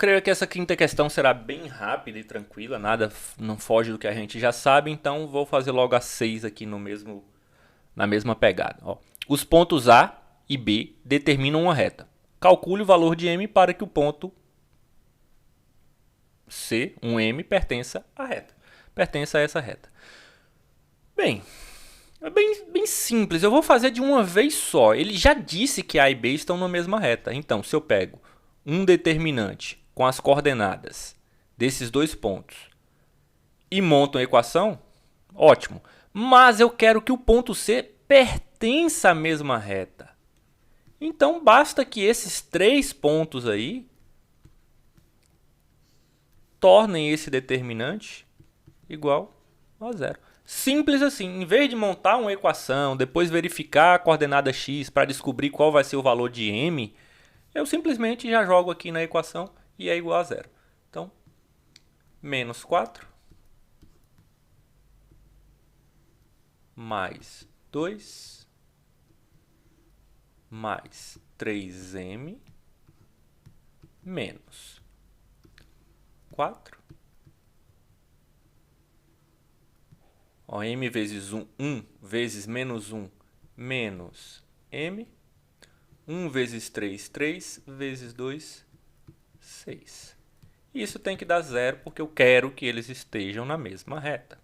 creio que essa quinta questão será bem rápida e tranquila, nada não foge do que a gente já sabe, então vou fazer logo a 6 aqui na mesma pegada. Ó. Os pontos A e B determinam uma reta. Calcule o valor de m para que o ponto C, um m, pertença à reta. Pertença a essa reta. Bem, é bem simples. Eu vou fazer de uma vez só. Ele já disse que A e B estão na mesma reta. Então, se eu pego um determinante com as coordenadas desses dois pontos e monto uma equação, ótimo. Mas eu quero que o ponto C pertença à mesma reta. Então, basta que esses três pontos aí tornem esse determinante igual a zero. Simples assim. Em vez de montar uma equação, depois verificar a coordenada x para descobrir qual vai ser o valor de m, eu simplesmente já jogo aqui na equação e é igual a zero. Então, menos 4 mais 2 mais 3m menos 4. Ó, m vezes 1, 1 vezes menos 1, menos m. 1 vezes 3, 3 vezes 2, 6. Isso tem que dar zero porque eu quero que eles estejam na mesma reta.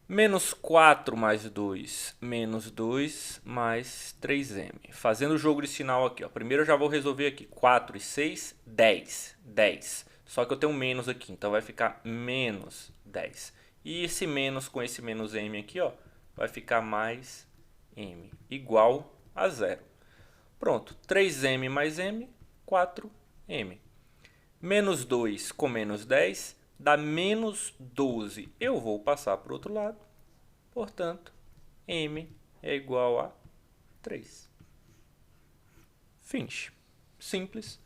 Menos 4 mais 2, menos 2 mais 3m. Fazendo o jogo de sinal aqui, ó. Primeiro eu já vou resolver aqui. 4 e 6, 10. 10. Só que eu tenho um menos aqui, então vai ficar menos 10. E esse menos com esse menos m aqui, ó, vai ficar mais m, igual a zero. Pronto, 3m mais m, 4m. Menos 2 com menos 10 dá menos 12. Eu vou passar para o outro lado. Portanto, m é igual a 3. Finish. Simples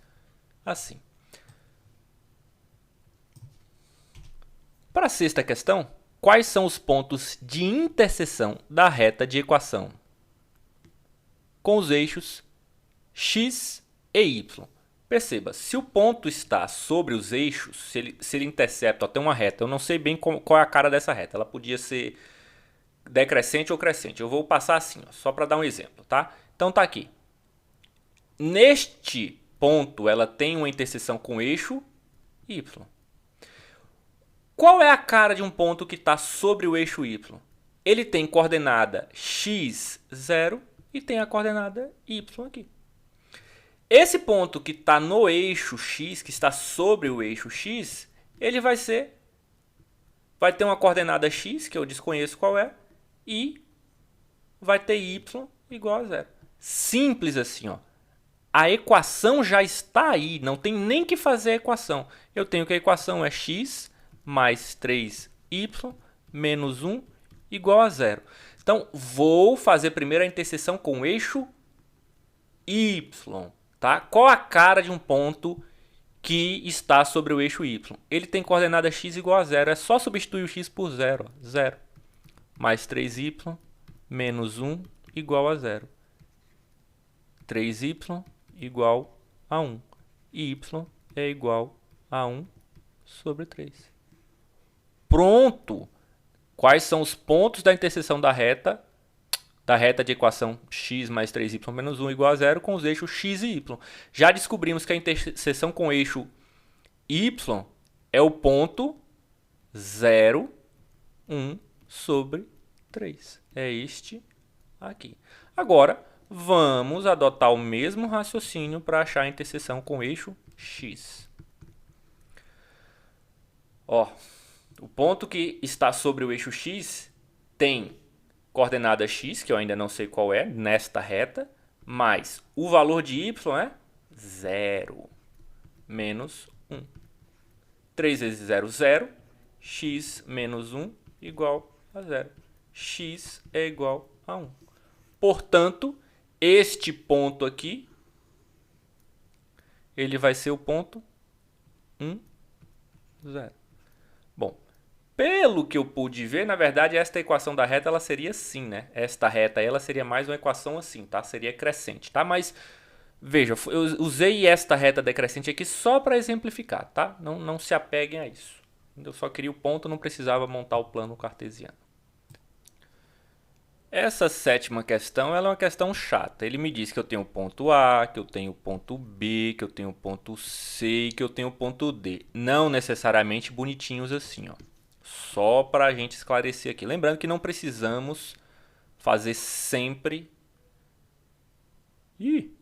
assim. Para a sexta questão, quais são os pontos de interseção da reta de equação com os eixos x e y? Perceba, se o ponto está sobre os eixos, se ele intercepta, ó, tem uma reta, eu não sei bem qual é a cara dessa reta, ela podia ser decrescente ou crescente. Eu vou passar assim, ó, só para dar um exemplo, tá? Então tá aqui. Neste ponto, ela tem uma interseção com o eixo y. Qual é a cara de um ponto que está sobre o eixo y? Ele tem coordenada x, 0, e tem a coordenada y aqui. Esse ponto que está no eixo x, que está sobre o eixo x, ele vai ter uma coordenada x, que eu desconheço qual é, e vai ter y igual a 0. Simples assim, ó. A equação já está aí, não tem nem que fazer a equação. Eu tenho que a equação é x mais 3y menos 1 igual a 0. Então, vou fazer primeiro a interseção com o eixo y. Tá? Qual a cara de um ponto que está sobre o eixo y? Ele tem coordenada x igual a 0. É só substituir o x por 0. 0 mais 3y menos 1 igual a 0. 3y igual a 1. E y é igual a 1 sobre 3. Pronto! Quais são os pontos da interseção da reta de equação x mais 3y menos 1 igual a 0 com os eixos x e y. Já descobrimos que a interseção com o eixo y é o ponto 0, 1 sobre 3. É este aqui. Agora, vamos adotar o mesmo raciocínio para achar a interseção com o eixo x. Ó, o ponto que está sobre o eixo x tem coordenada x, que eu ainda não sei qual é, nesta reta, mais o valor de y é 0, menos 1. 3 vezes 0, 0. X menos 1 igual a 0. X é igual a 1. Portanto, este ponto aqui, ele vai ser o ponto 1, 0. Bom, pelo que eu pude ver, na verdade, esta equação da reta ela seria assim, né? Esta reta ela seria mais uma equação assim, tá? Seria crescente, tá? Mas Veja, eu usei esta reta decrescente aqui só para exemplificar, tá? Não se apeguem a isso. Eu só queria o ponto, não precisava montar o plano cartesiano. Essa sétima questão, ela é uma questão chata. Ele me diz que eu tenho ponto A, que eu tenho ponto B, que eu tenho ponto C e que eu tenho ponto D. Não necessariamente bonitinhos assim, ó. Só para a gente esclarecer aqui. Lembrando que não precisamos fazer sempre... Ih!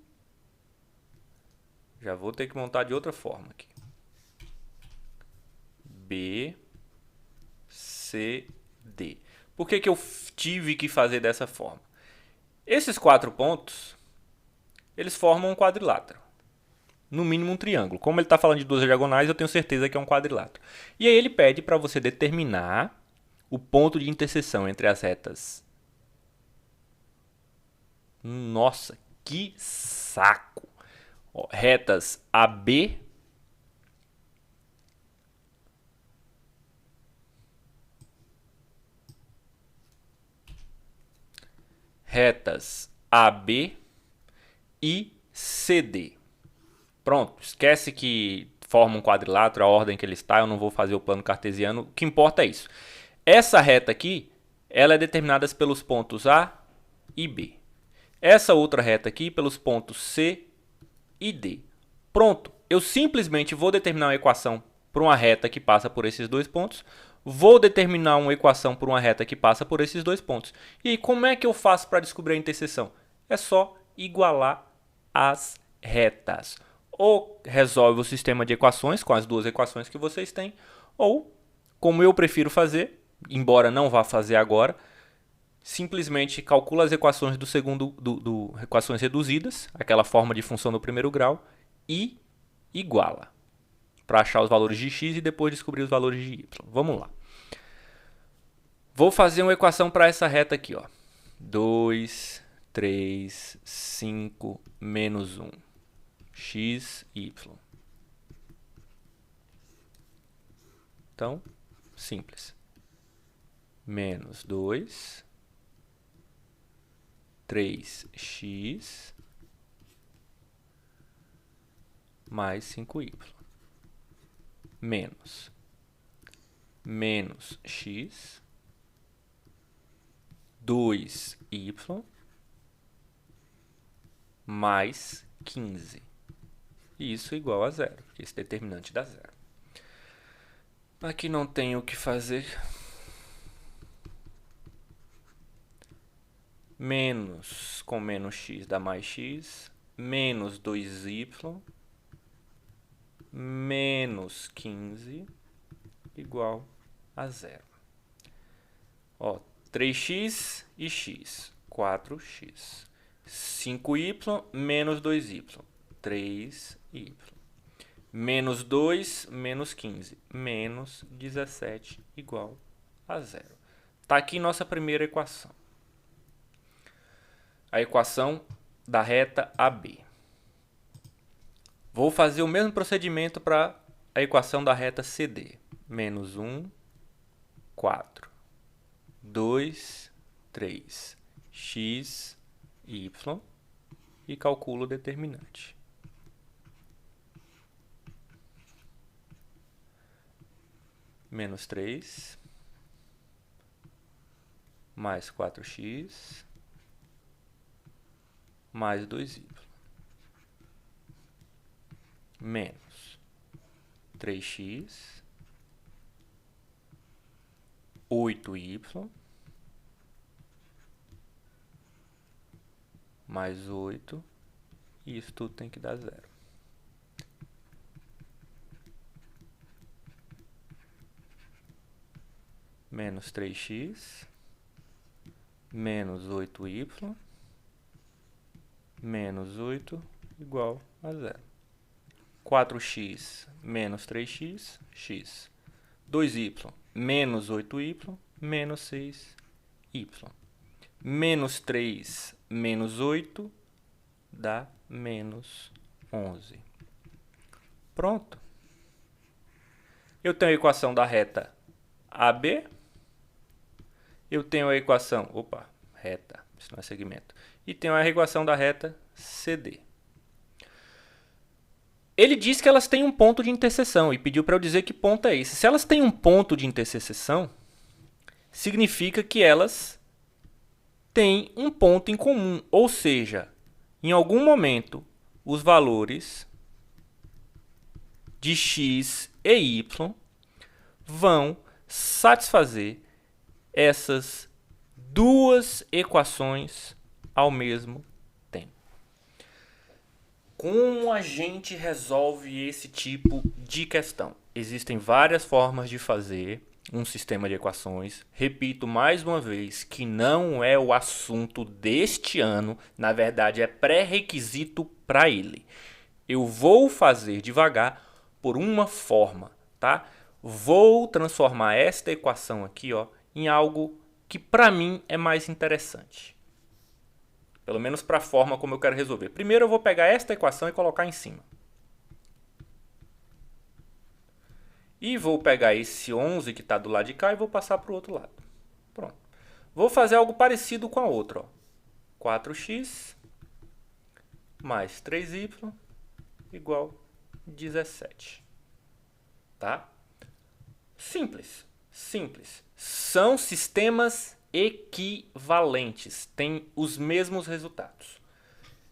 Já vou ter que montar de outra forma aqui. B, C, D. Por que eu tive que fazer dessa forma? Esses 4 pontos, eles formam um quadrilátero. No mínimo um triângulo. Como ele está falando de 2 diagonais, eu tenho certeza que é um quadrilátero. E aí ele pede para você determinar o ponto de interseção entre as retas. Nossa, que saco! Ó, retas AB retas AB e CD. Pronto, esquece que forma um quadrilátero, a ordem que ele está, eu não vou fazer o plano cartesiano, o que importa é isso. Essa reta aqui, ela é determinada pelos pontos A e B. Essa outra reta aqui pelos pontos C e D. Pronto, eu simplesmente vou determinar uma equação para uma reta que passa por esses dois pontos, vou determinar uma equação para uma reta que passa por esses dois pontos. E aí, como é que eu faço para descobrir a interseção? É só igualar as retas. Ou resolve o sistema de equações com as duas equações que vocês têm, ou, como eu prefiro fazer, embora não vá fazer agora, simplesmente calcula as equações equações reduzidas, aquela forma de função do primeiro grau, e iguala para achar os valores de x e depois descobrir os valores de y. Vamos lá. Vou fazer uma equação para essa reta aqui, ó. 2, 3, 5, menos 1. X, y. Então, simples. Menos 2, 3x mais 5y. Menos x, 2y mais 15. E isso é igual a zero, porque esse determinante dá zero. Aqui não tem o que fazer. Menos com menos x dá mais x. Menos 2y menos 15 igual a zero. Ó, 3x e x, 4x. 5y menos 2y, 3y. Menos 2 menos 15, menos 17 igual a zero. Está aqui nossa primeira equação. A equação da reta AB. Vou fazer o mesmo procedimento para a equação da reta CD. Menos 1, 4. 2, 3. X, y. E calculo o determinante. Menos 3. Mais 4x. Mais 2y. Menos 3x, 8y, mais 8, e isso tudo tem que dar zero. Menos 3x, menos 8y, menos 8, igual a zero. 4x menos 3x, x. 2y menos 8y, menos 6y. Menos 3 menos 8 dá menos 11. Pronto. Eu tenho a equação da reta AB. Eu tenho a equação... Opa, reta, isso não é segmento. E tenho a equação da reta CD. Ele diz que elas têm um ponto de interseção e pediu para eu dizer que ponto é esse. Se elas têm um ponto de interseção, significa que elas têm um ponto em comum. Ou seja, em algum momento, os valores de x e y vão satisfazer essas duas equações ao mesmo tempo. Como a gente resolve esse tipo de questão? Existem várias formas de fazer um sistema de equações. Repito mais uma vez que não é o assunto deste ano, na verdade é pré-requisito para ele. Eu vou fazer devagar por uma forma, tá? Vou transformar esta equação aqui, ó, em algo que para mim é mais interessante. Pelo menos para a forma como eu quero resolver. Primeiro eu vou pegar esta equação e colocar em cima. E vou pegar esse 11 que está do lado de cá e vou passar para o outro lado. Pronto. Vou fazer algo parecido com a outra. Ó. 4x mais 3y igual 17. Tá? Simples. Simples. São sistemas equivalentes. Têm os mesmos resultados.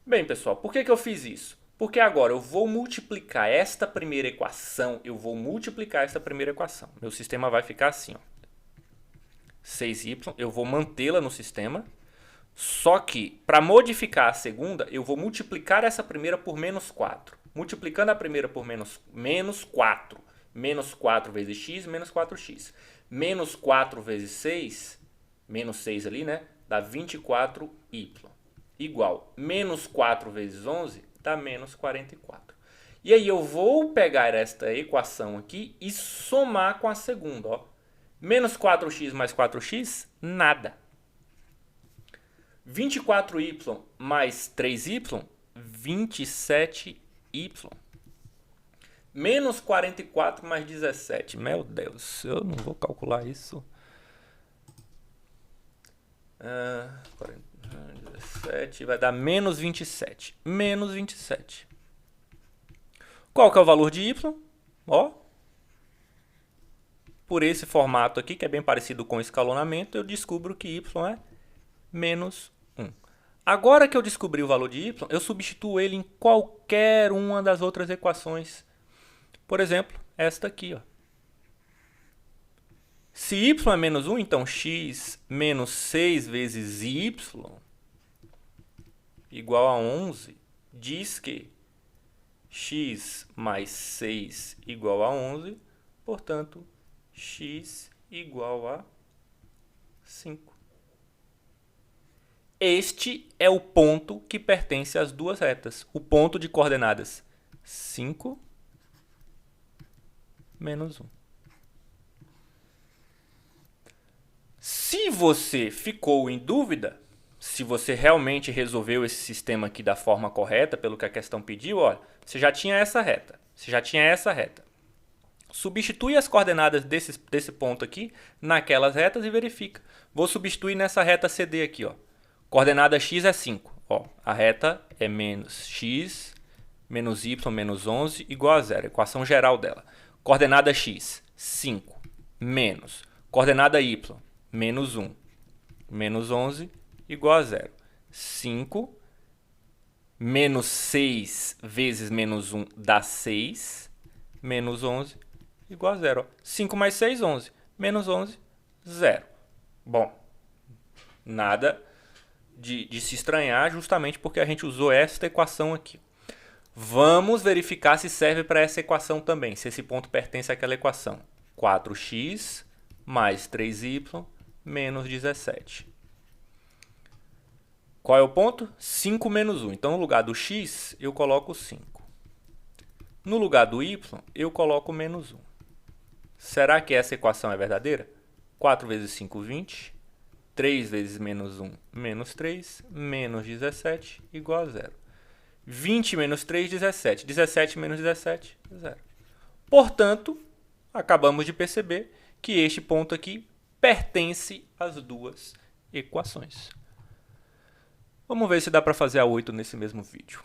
Bem, pessoal, por que eu fiz isso? Porque agora eu vou multiplicar esta primeira equação. Meu sistema vai ficar assim, ó. 6y, eu vou mantê-la no sistema. Só que, para modificar a segunda, eu vou multiplicar essa primeira por menos 4. Multiplicando a primeira por menos 4. Menos 4 vezes x, menos 4x. Menos 4 vezes 6, menos 6 ali, né? Dá 24y. Igual menos 4 vezes 11 dá menos 44. E aí eu vou pegar esta equação aqui e somar com a segunda. Ó. Menos 4x mais 4x, nada. 24y mais 3y, 27y. Menos 44 mais 17. Meu Deus, eu não vou calcular isso. 17 vai dar menos 27. Menos 27. Qual que é o valor de y? Ó. Por esse formato aqui, que é bem parecido com o escalonamento, eu descubro que y é menos 1. Agora que eu descobri o valor de y, eu substituo ele em qualquer uma das outras equações. Por exemplo, esta aqui, ó. Se y é menos 1, então x menos 6 vezes y igual a 11 diz que x mais 6 igual a 11, portanto, x igual a 5. Este é o ponto que pertence às duas retas. O ponto de coordenadas 5 menos 1. Se você ficou em dúvida, se você realmente resolveu esse sistema aqui da forma correta, pelo que a questão pediu, olha, você já tinha essa reta. Substitui as coordenadas desse ponto aqui naquelas retas e verifica. Vou substituir nessa reta CD aqui, ó. Coordenada x é 5. Ó, a reta é menos x menos y menos 11 igual a 0. Equação geral dela. Coordenada x, 5. Menos. Coordenada y, menos 1. Menos 11 igual a 0. 5 menos 6 vezes menos 1 dá 6. Menos 11 igual a 0. 5 mais 6, 11. Menos 11, 0. Bom, nada de se estranhar, justamente porque a gente usou esta equação aqui. Vamos verificar se serve para essa equação também, se esse ponto pertence àquela equação. 4x mais 3y menos 17. Qual é o ponto? 5 menos 1. Então, no lugar do x, eu coloco 5. No lugar do y, eu coloco menos 1. Será que essa equação é verdadeira? 4 vezes 5, 20. 3 vezes menos 1, menos 3. Menos 17, igual a 0. 20 menos 3, 17. 17 menos 17, 0. Portanto, acabamos de perceber que este ponto aqui pertence às duas equações. Vamos ver se dá para fazer a 8 nesse mesmo vídeo.